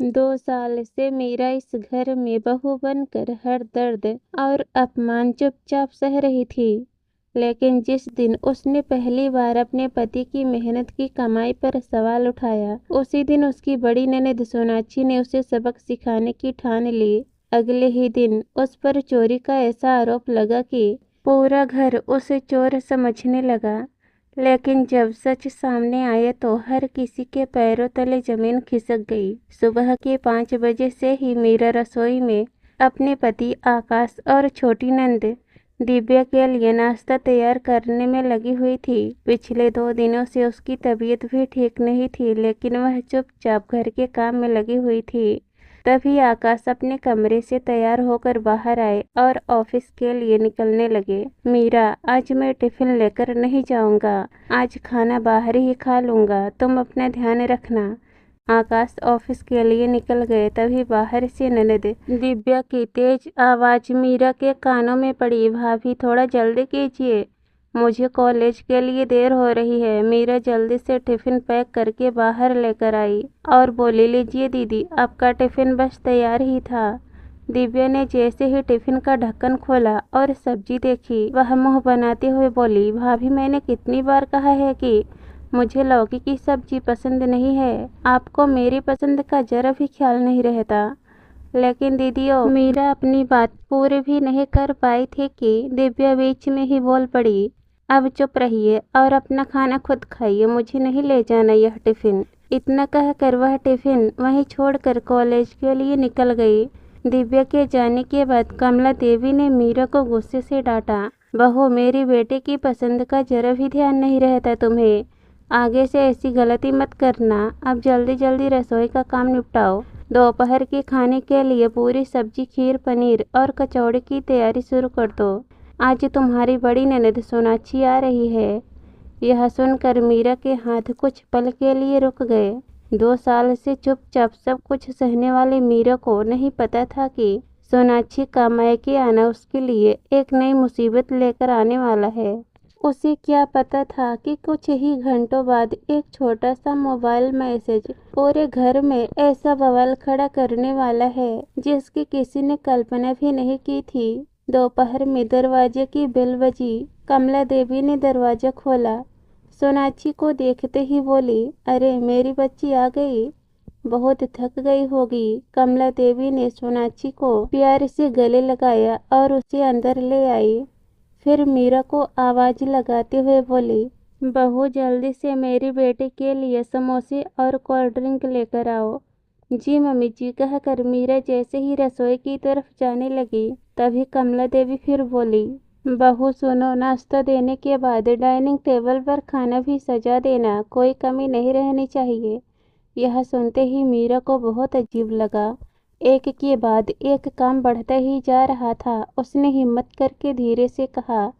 2 साल से मीरा इस घर में बहू बनकर हर दर्द और अपमान चुपचाप सह रही थी। लेकिन जिस दिन उसने पहली बार अपने पति की मेहनत की कमाई पर सवाल उठाया, उसी दिन उसकी बड़ी ननद सोनाक्षी ने उसे सबक सिखाने की ठान ली। अगले ही दिन उस पर चोरी का ऐसा आरोप लगा कि पूरा घर उसे चोर समझने लगा। लेकिन जब सच सामने आया तो हर किसी के पैरों तले जमीन खिसक गई। सुबह के 5 बजे से ही मीरा रसोई में अपने पति आकाश और छोटी नंद दिव्या के लिए नाश्ता तैयार करने में लगी हुई थी। पिछले 2 दिनों से उसकी तबीयत भी ठीक नहीं थी, लेकिन वह चुपचाप घर के काम में लगी हुई थी। तभी आकाश अपने कमरे से तैयार होकर बाहर आए और ऑफिस के लिए निकलने लगे। मीरा, आज मैं टिफिन लेकर नहीं जाऊंगा, आज खाना बाहर ही खा लूंगा, तुम अपना ध्यान रखना। आकाश ऑफिस के लिए निकल गए। तभी बाहर से ननद दिव्या की तेज आवाज मीरा के कानों में पड़ी। भाभी, थोड़ा जल्दी कीजिए, मुझे कॉलेज के लिए देर हो रही है। मीरा जल्दी से टिफिन पैक करके बाहर लेकर आई और बोली, लीजिए दीदी, आपका टिफिन बस तैयार ही था। दिव्या ने जैसे ही टिफिन का ढक्कन खोला और सब्जी देखी, वह मुंह बनाते हुए बोली, भाभी, मैंने कितनी बार कहा है कि मुझे लौकी की सब्जी पसंद नहीं है। आपको मेरी पसंद का जरा भी ख्याल नहीं रहता। लेकिन दीदियों, मीरा अपनी बात पूरी भी नहीं कर पाई थी कि दिव्या बीच में ही बोल पड़ी, अब चुप रहिए और अपना खाना खुद खाइए, मुझे नहीं ले जाना यह टिफिन। इतना कहकर वह टिफिन वहीं छोड़कर कॉलेज के लिए निकल गई। दिव्या के जाने के बाद कमला देवी ने मीरा को गुस्से से डांटा, बहू, मेरी बेटे की पसंद का जरा भी ध्यान नहीं रहता तुम्हें। आगे से ऐसी गलती मत करना। अब जल्दी जल्दी रसोई का काम निपटाओ। दोपहर के खाने के लिए पूरी सब्जी, खीर, पनीर और कचौड़ी की तैयारी शुरू कर दो। आज तुम्हारी बड़ी ननद सोनाक्षी आ रही है। यह सुनकर मीरा के हाथ कुछ पल के लिए रुक गए। 2 साल से चुपचाप सब कुछ सहने वाली मीरा को नहीं पता था कि सोनाक्षी का मायके आना उसके लिए एक नई मुसीबत लेकर आने वाला है। उसे क्या पता था कि कुछ ही घंटों बाद एक छोटा सा मोबाइल मैसेज पूरे घर में ऐसा बवाल खड़ा करने वाला है जिसकी किसी ने कल्पना भी नहीं की थी। दोपहर में दरवाजे की बेल बजी। कमला देवी ने दरवाजा खोला। सोनाक्षी को देखते ही बोली, अरे मेरी बच्ची आ गई, बहुत थक गई होगी। कमला देवी ने सोनाक्षी को प्यार से गले लगाया और उसे अंदर ले आई। फिर मीरा को आवाज लगाते हुए बोली, बहू, जल्दी से मेरी बेटी के लिए समोसे और कोल्ड ड्रिंक लेकर आओ। जी मम्मी जी, कहकर मीरा जैसे ही रसोई की तरफ जाने लगी, तभी कमला देवी फिर बोली, बहू सुनो, नाश्ता देने के बाद डाइनिंग टेबल पर खाना भी सजा देना, कोई कमी नहीं रहनी चाहिए। यह सुनते ही मीरा को बहुत अजीब लगा। एक के बाद एक काम बढ़ता ही जा रहा था। उसने हिम्मत करके धीरे से कहा,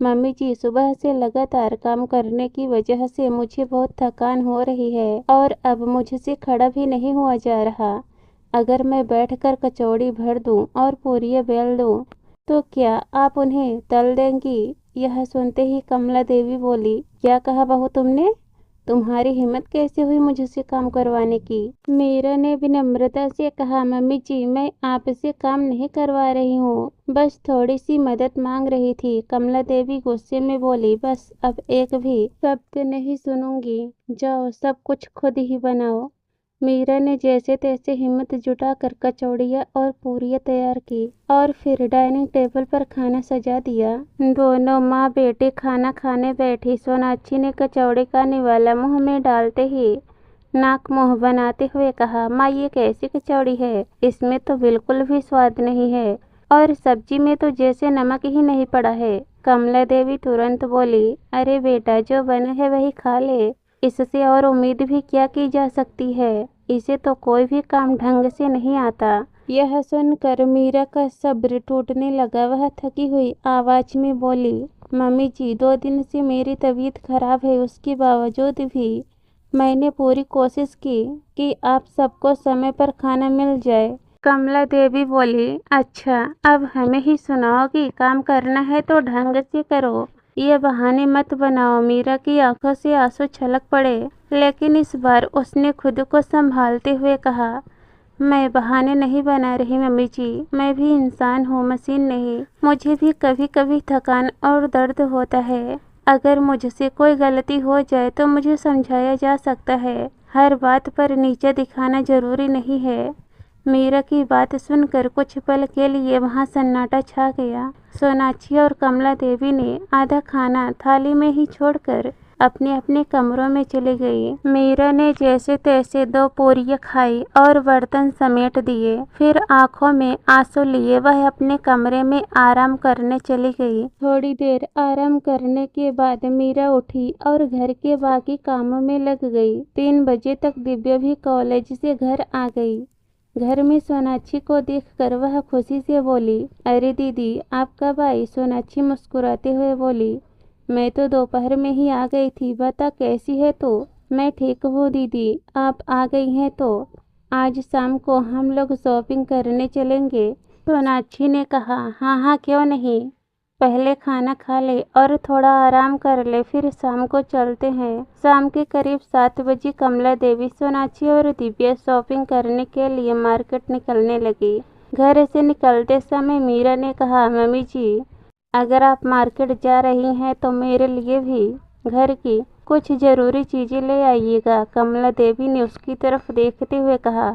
मम्मी जी, सुबह से लगातार काम करने की वजह से मुझे बहुत थकान हो रही है और अब मुझसे खड़ा भी नहीं हुआ जा रहा। अगर मैं बैठकर कचौड़ी भर दूं और पूरियां बेल दूं तो क्या आप उन्हें तल देंगी? यह सुनते ही कमला देवी बोली, क्या कहा बहू तुमने? तुम्हारी हिम्मत कैसे हुई मुझसे काम करवाने की? मीरा ने विनम्रता से कहा, मम्मी जी, मैं आपसे काम नहीं करवा रही हूँ, बस थोड़ी सी मदद मांग रही थी। कमला देवी गुस्से में बोली, बस अब एक भी शब्द नहीं सुनूंगी, जाओ सब कुछ खुद ही बनाओ। मीरा ने जैसे तैसे हिम्मत जुटाकर कचौड़ियाँ और पूरियाँ तैयार की और फिर डाइनिंग टेबल पर खाना सजा दिया। दोनों माँ बेटे खाना खाने बैठी। सोनाक्षी ने कचौड़ी का निवाला मुंह में डालते ही नाक मुंह बनाते हुए कहा, माँ, ये कैसी कचौड़ी है? इसमें तो बिल्कुल भी स्वाद नहीं है और सब्जी में तो जैसे नमक ही नहीं पड़ा है। कमला देवी तुरंत बोली, अरे बेटा, जो बना है वही खा ले, इससे और उम्मीद भी क्या की जा सकती है? इसे तो कोई भी काम ढंग से नहीं आता। यह सुनकर मीरा का सब्र टूटने लगा। वह थकी हुई आवाज में बोली, मम्मी जी, 2 दिन से मेरी तबीयत खराब है, उसके बावजूद भी मैंने पूरी कोशिश की कि आप सबको समय पर खाना मिल जाए। कमला देवी बोली, अच्छा, अब हमें ही सुनाओगी? काम करना है तो ढंग से करो, ये बहाने मत बनाओ। मीरा की आंखों से आंसू छलक पड़े, लेकिन इस बार उसने खुद को संभालते हुए कहा, मैं बहाने नहीं बना रही मम्मी जी, मैं भी इंसान हूँ, मशीन नहीं। मुझे भी कभी कभी थकान और दर्द होता है। अगर मुझसे कोई गलती हो जाए तो मुझे समझाया जा सकता है। हर बात पर नीचे दिखाना जरूरी नहीं है। मीरा की बात सुनकर कुछ पल के लिए वहाँ सन्नाटा छा गया। सोनाक्षी और कमला देवी ने आधा खाना थाली में ही छोड़कर अपने अपने कमरों में चली गई। मीरा ने जैसे तैसे 2 पूरियां खाई और बर्तन समेट दिए। फिर आंखों में आंसू लिए वह अपने कमरे में आराम करने चली गई। थोड़ी देर आराम करने के बाद मीरा उठी और घर के बाकी कामों में लग गई। 3 बजे तक दिव्या भी कॉलेज से घर आ गई। घर में सोनाक्षी को देखकर वह खुशी से बोली, अरे दीदी आप कब आई? सोनाक्षी मुस्कुराते हुए बोली, मैं तो दोपहर में ही आ गई थी। बता कैसी है तू? मैं ठीक हूँ दीदी, आप आ गई हैं तो आज शाम को हम लोग शॉपिंग करने चलेंगे। सोनाक्षी ने कहा, हाँ हाँ क्यों नहीं, पहले खाना खा ले और थोड़ा आराम कर ले, फिर शाम को चलते हैं। शाम के करीब 7 बजे कमला देवी, सोनाक्षी और दिव्या शॉपिंग करने के लिए मार्केट निकलने लगी। घर से निकलते समय मीरा ने कहा, मम्मी जी अगर आप मार्केट जा रही हैं तो मेरे लिए भी घर की कुछ ज़रूरी चीज़ें ले आइएगा। कमला देवी ने उसकी तरफ देखते हुए कहा,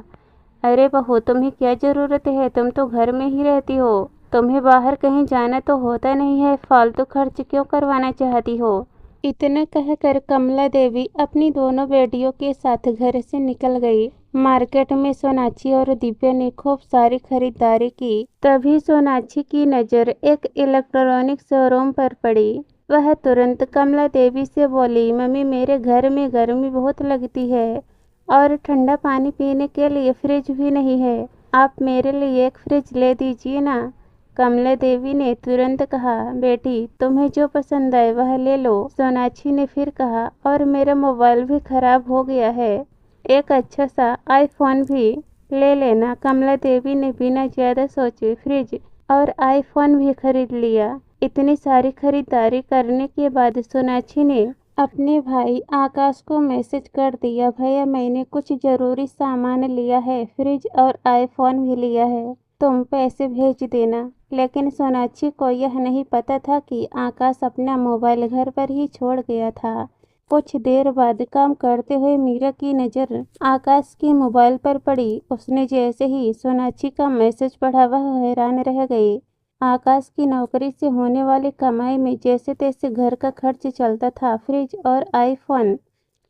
अरे बहू तुम्हें क्या ज़रूरत है, तुम तो घर में ही रहती हो, तुम्हें बाहर कहीं जाना तो होता नहीं है, फालतू खर्च क्यों करवाना चाहती हो? इतना कहकर कमला देवी अपनी दोनों बेटियों के साथ घर से निकल गई। मार्केट में सोनाक्षी और दिव्या ने खूब सारी खरीदारी की। तभी सोनाक्षी की नज़र एक इलेक्ट्रॉनिक शोरूम पर पड़ी। वह तुरंत कमला देवी से बोली, मम्मी मेरे घर में गर्मी बहुत लगती है और ठंडा पानी पीने के लिए फ्रिज भी नहीं है, आप मेरे लिए एक फ्रिज ले दीजिए ना। कमला देवी ने तुरंत कहा, बेटी तुम्हें जो पसंद आए वह ले लो। सोनाक्षी ने फिर कहा, और मेरा मोबाइल भी खराब हो गया है, एक अच्छा सा आईफोन भी ले लेना। कमला देवी ने बिना ज़्यादा सोचे फ्रिज और आईफोन भी खरीद लिया। इतनी सारी खरीदारी करने के बाद सोनाक्षी ने अपने भाई आकाश को मैसेज कर दिया, भैया मैंने कुछ ज़रूरी सामान लिया है, फ्रिज और आईफोन भी लिया है, तुम पैसे भेज देना। लेकिन सोनाक्षी को यह नहीं पता था कि आकाश अपना मोबाइल घर पर ही छोड़ गया था। कुछ देर बाद काम करते हुए मीरा की नज़र आकाश के मोबाइल पर पड़ी। उसने जैसे ही सोनाक्षी का मैसेज पढ़ा वह हैरान रह गई। आकाश की नौकरी से होने वाली कमाई में जैसे तैसे घर का खर्च चलता था। फ्रिज और आईफोन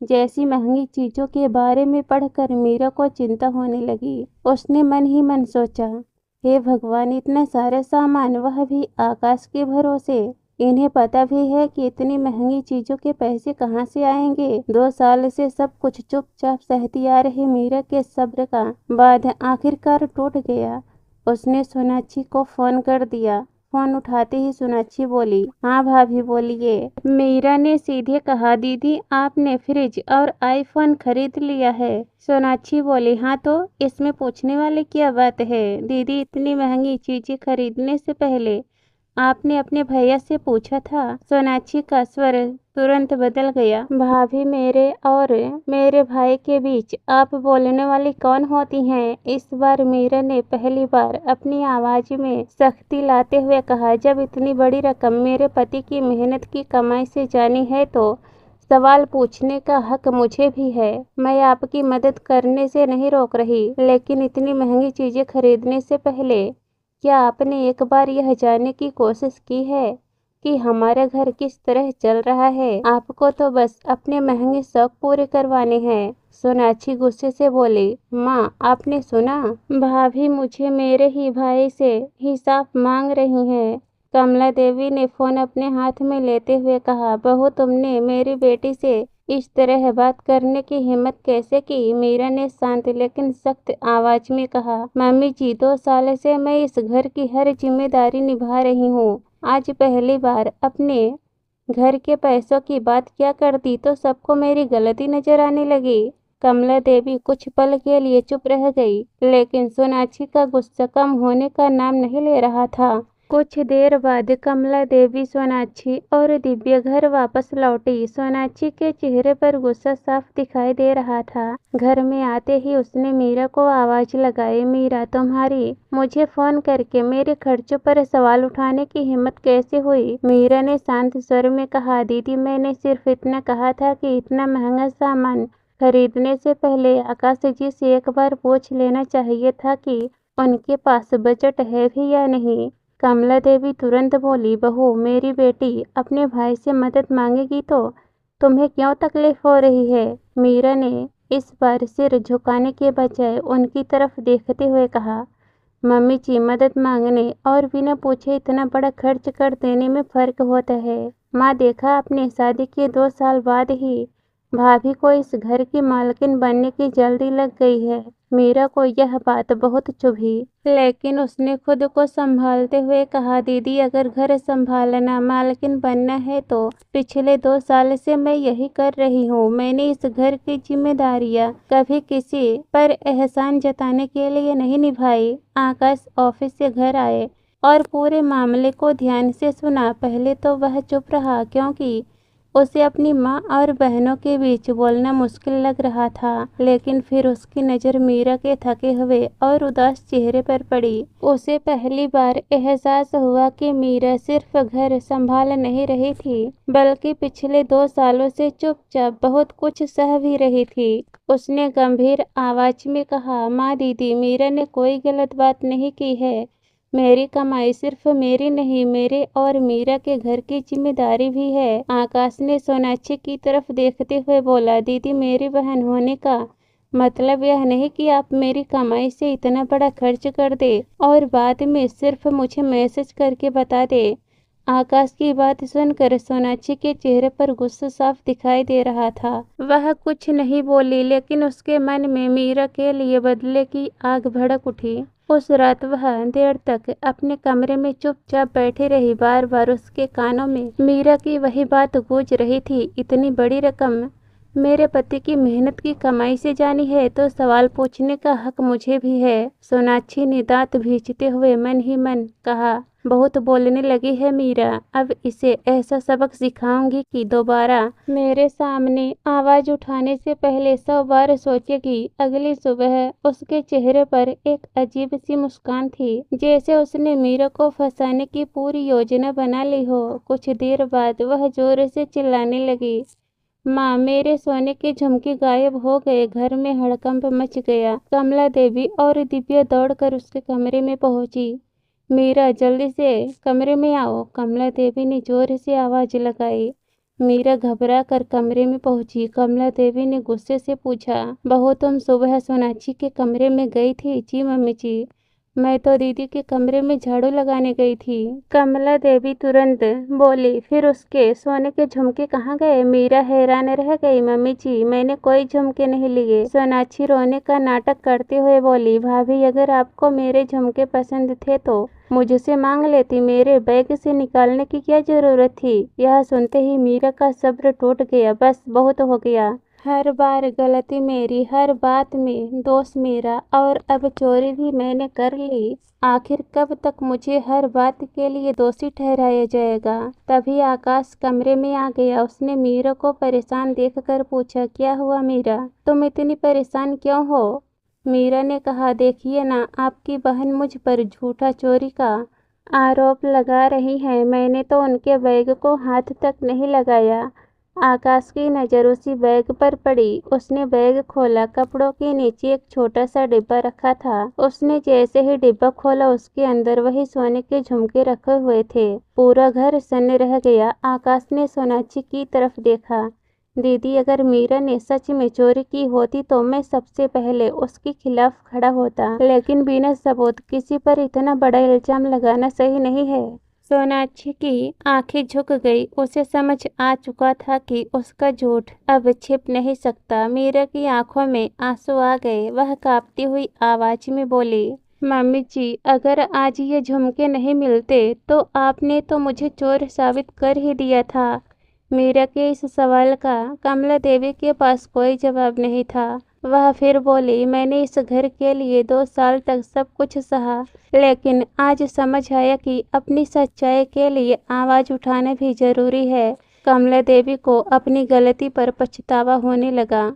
जैसी महंगी चीज़ों के बारे में पढ़कर मीरा को चिंता होने लगी। उसने मन ही मन सोचा, हे भगवान इतना सारा सामान, वह भी आकाश के भरोसे। इन्हें पता भी है कि इतनी महंगी चीज़ों के पैसे कहाँ से आएंगे। 2 साल से सब कुछ चुपचाप सहती आ रही मीरा के सब्र का बांध आखिरकार टूट गया। उसने सोनाक्षी को फ़ोन कर दिया। फ़ोन उठाते ही सोनाक्षी बोली, हाँ भाभी बोलिए। मीरा ने सीधे कहा, दीदी आपने फ्रिज और आईफोन खरीद लिया है। सोनाक्षी बोली, हाँ तो इसमें पूछने वाली क्या बात है दीदी, इतनी महंगी चीज़ें खरीदने से पहले आपने अपने भैया से पूछा था। सोनाक्षी का स्वर तुरंत बदल गया, भाभी मेरे और मेरे भाई के बीच आप बोलने वाली कौन होती हैं? इस बार मीरा ने पहली बार अपनी आवाज में सख्ती लाते हुए कहा, जब इतनी बड़ी रकम मेरे पति की मेहनत की कमाई से जानी है तो सवाल पूछने का हक मुझे भी है। मैं आपकी मदद करने से नहीं रोक रही, लेकिन इतनी महंगी चीजें खरीदने से पहले क्या आपने एक बार यह जानने की कोशिश की है कि हमारा घर किस तरह चल रहा है? आपको तो बस अपने महंगे शौक पूरे करवाने हैं। सोनाक्षी गुस्से से बोली, माँ आपने सुना, भाभी मुझे मेरे ही भाई से हिसाब मांग रही हैं। कमला देवी ने फोन अपने हाथ में लेते हुए कहा, बहू तुमने मेरी बेटी से इस तरह बात करने की हिम्मत कैसे की? मीरा ने शांत लेकिन सख्त आवाज में कहा, मम्मी जी 2 साल से मैं इस घर की हर जिम्मेदारी निभा रही हूँ। आज पहली बार अपने घर के पैसों की बात क्या कर दी तो सबको मेरी गलती नजर आने लगी। कमला देवी कुछ पल के लिए चुप रह गई, लेकिन सोनाक्षी का गुस्सा कम होने का नाम नहीं ले रहा था। कुछ देर बाद कमला देवी, सोनाक्षी और दिव्या घर वापस लौटी। सोनाक्षी के चेहरे पर गुस्सा साफ दिखाई दे रहा था। घर में आते ही उसने मीरा को आवाज लगाई, मीरा तुम्हारी मुझे फोन करके मेरे खर्चों पर सवाल उठाने की हिम्मत कैसे हुई? मीरा ने शांत स्वर में कहा, दीदी मैंने सिर्फ इतना कहा था कि इतना महंगा सामान खरीदने से पहले आकाश जी से एक बार पूछ लेना चाहिए था कि उनके पास बजट है भी या नहीं। कमला देवी तुरंत बोली, बहू मेरी बेटी अपने भाई से मदद मांगेगी तो तुम्हें क्यों तकलीफ हो रही है? मीरा ने इस बार सिर झुकाने के बजाय उनकी तरफ देखते हुए कहा, मम्मी जी मदद मांगने और बिना पूछे इतना बड़ा खर्च कर देने में फर्क होता है। माँ देखा अपने शादी के 2 साल बाद ही भाभी को इस घर की मालकिन बनने की जल्दी लग गई है। मीरा को यह बात बहुत चुभी, लेकिन उसने खुद को संभालते हुए कहा, दीदी अगर घर संभालना मालकिन बनना है तो पिछले 2 साल से मैं यही कर रही हूँ। मैंने इस घर की जिम्मेदारियाँ कभी किसी पर एहसान जताने के लिए नहीं निभाई। आकाश ऑफिस से घर आए और पूरे मामले को ध्यान से सुना। पहले तो वह चुप रहा क्योंकि उसे अपनी माँ और बहनों के बीच बोलना मुश्किल लग रहा था, लेकिन फिर उसकी नज़र मीरा के थके हुए और उदास चेहरे पर पड़ी। उसे पहली बार एहसास हुआ कि मीरा सिर्फ घर संभाल नहीं रही थी, बल्कि पिछले 2 सालों से चुपचाप बहुत कुछ सह भी रही थी। उसने गंभीर आवाज में कहा, माँ दीदी मीरा ने कोई गलत बात नहीं की है। मेरी कमाई सिर्फ मेरी नहीं, मेरे और मीरा के घर की जिम्मेदारी भी है। आकाश ने सोनाक्षी की तरफ देखते हुए बोला, दीदी मेरी बहन होने का मतलब यह नहीं कि आप मेरी कमाई से इतना बड़ा खर्च कर दे और बाद में सिर्फ मुझे मैसेज करके बता दे। आकाश की बात सुनकर सोनाक्षी के चेहरे पर गुस्सा साफ दिखाई दे रहा था। वह कुछ नहीं बोली, लेकिन उसके मन में मीरा के लिए बदले की आग भड़क उठी। उस रात वह देर तक अपने कमरे में चुपचाप बैठी रही। बार बार उसके कानों में मीरा की वही बात गूंज रही थी, इतनी बड़ी रकम मेरे पति की मेहनत की कमाई से जानी है तो सवाल पूछने का हक मुझे भी है। सोनाक्षी ने दांत भींचते हुए मन ही मन कहा, बहुत बोलने लगी है मीरा, अब इसे ऐसा सबक सिखाऊंगी कि दोबारा मेरे सामने आवाज उठाने से पहले 100 बार सोचेगी। अगली सुबह उसके चेहरे पर एक अजीब सी मुस्कान थी, जैसे उसने मीरा को फंसाने की पूरी योजना बना ली हो। कुछ देर बाद वह जोर से चिल्लाने लगी, माँ मेरे सोने के झुमके गायब हो गए। घर में हड़कंप मच गया। कमला देवी और दिव्या दौड़कर उसके कमरे में पहुंची। मीरा जल्दी से कमरे में आओ, कमला देवी ने जोर से आवाज लगाई। मीरा घबरा कर कमरे में पहुंची। कमला देवी ने गुस्से से पूछा, बहू तुम सुबह सोनाक्षी के कमरे में गई थी? जी मम्मी जी, मैं तो दीदी के कमरे में झाड़ू लगाने गई थी। कमला देवी तुरंत बोली, फिर उसके सोने के झुमके कहाँ गए? मीरा हैरान रह गई, मम्मी जी मैंने कोई झुमके नहीं लिए। सोनाक्षी रोने का नाटक करते हुए बोली, भाभी अगर आपको मेरे झुमके पसंद थे तो मुझसे मांग लेती, मेरे बैग से निकालने की क्या जरूरत थी? यह सुनते ही मीरा का सब्र टूट गया। बस बहुत हो गया, हर बार गलती मेरी, हर बात में दोष मेरा, और अब चोरी भी मैंने कर ली। आखिर कब तक मुझे हर बात के लिए दोषी ठहराया जाएगा? तभी आकाश कमरे में आ गया। उसने मीरा को परेशान देखकर पूछा, क्या हुआ मीरा, तुम इतनी परेशान क्यों हो? मीरा ने कहा, देखिए ना, आपकी बहन मुझ पर झूठा चोरी का आरोप लगा रही है। मैंने तो उनके बैग को हाथ तक नहीं लगाया। आकाश की नज़र उसी बैग पर पड़ी। उसने बैग खोला। कपड़ों के नीचे एक छोटा सा डिब्बा रखा था। उसने जैसे ही डिब्बा खोला, उसके अंदर वही सोने के झुमके रखे हुए थे। पूरा घर सन्न रह गया। आकाश ने सोनाक्षी की तरफ देखा। दीदी अगर मीरा ने सच में चोरी की होती तो मैं सबसे पहले उसके खिलाफ खड़ा होता, लेकिन बिना सबूत किसी पर इतना बड़ा इल्जाम लगाना सही नहीं है। सोनाक्षी की आंखें झुक गई। उसे समझ आ चुका था कि उसका झूठ अब छिप नहीं सकता। मीरा की आंखों में आंसू आ गए। वह कांपती हुई आवाज में बोली, मम्मी जी अगर आज ये झुमके नहीं मिलते तो आपने तो मुझे चोर साबित कर ही दिया था। मीरा के इस सवाल का कमला देवी के पास कोई जवाब नहीं था। वह फिर बोली, मैंने इस घर के लिए 2 साल तक सब कुछ सहा, लेकिन आज समझ आया कि अपनी सच्चाई के लिए आवाज़ उठाना भी जरूरी है। कमला देवी को अपनी गलती पर पछतावा होने लगा।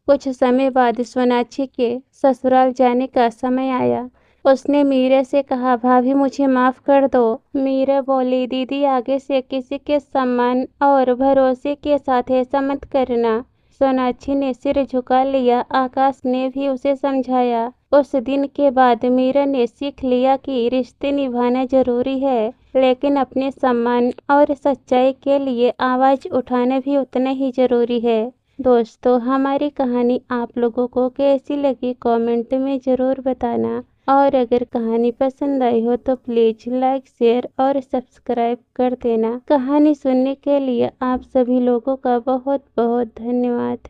कुछ समय बाद सोनाक्षी के ससुराल जाने का समय आया। उसने मीरा से कहा, भाभी मुझे माफ़ कर दो। मीरा बोली, दीदी आगे से किसी के सम्मान और भरोसे के साथ ऐसा मत करना। सोनाक्षी ने सिर झुका लिया। आकाश ने भी उसे समझाया। उस दिन के बाद मीरा ने सीख लिया कि रिश्ते निभाना जरूरी है, लेकिन अपने सम्मान और सच्चाई के लिए आवाज़ उठाना भी उतना ही जरूरी है। दोस्तों, हमारी कहानी आप लोगों को कैसी लगी कमेंट में ज़रूर बताना, और अगर कहानी पसंद आई हो तो प्लीज़ लाइक, शेयर और सब्सक्राइब कर देना। कहानी सुनने के लिए आप सभी लोगों का बहुत बहुत धन्यवाद।